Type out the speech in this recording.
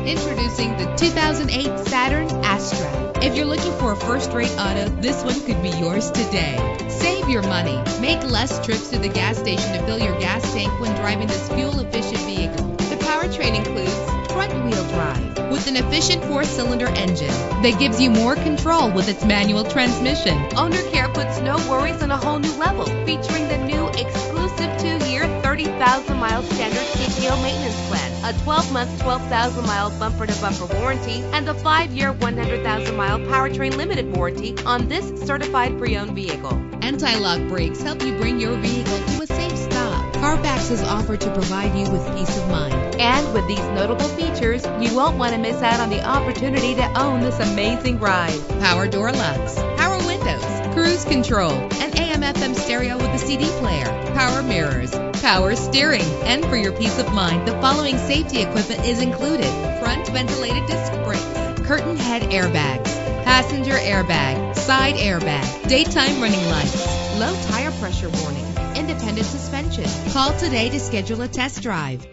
Introducing the 2008 Saturn Astra. If you're looking for a first-rate auto, this one could be yours today. Save your money. Make less trips to the gas station to fill your gas tank when driving this fuel-efficient vehicle. The powertrain includes front-wheel drive with an efficient 4-cylinder engine that gives you more control with its manual transmission. Owner Care puts no worries on a whole new level, featuring the new exclusive 2-year, 30,000-mile standard PPO maintenance plan, a 12-month, 12,000-mile bumper-to-bumper warranty, and a 5-year, 100,000-mile powertrain limited warranty on this certified pre-owned vehicle. Anti-lock brakes help you bring your vehicle to a safe stop. Carfax is offered to provide you with peace of mind. And with these notable features, you won't want to miss out on the opportunity to own this amazing ride. Power door locks, power windows, cruise control, an AM/FM stereo with a CD player, power mirrors, power steering. And for your peace of mind, the following safety equipment is included: front ventilated disc brakes, curtain head airbags, passenger airbag, side airbag, daytime running lights, low tire pressure warning, independent suspension. Call today to schedule a test drive.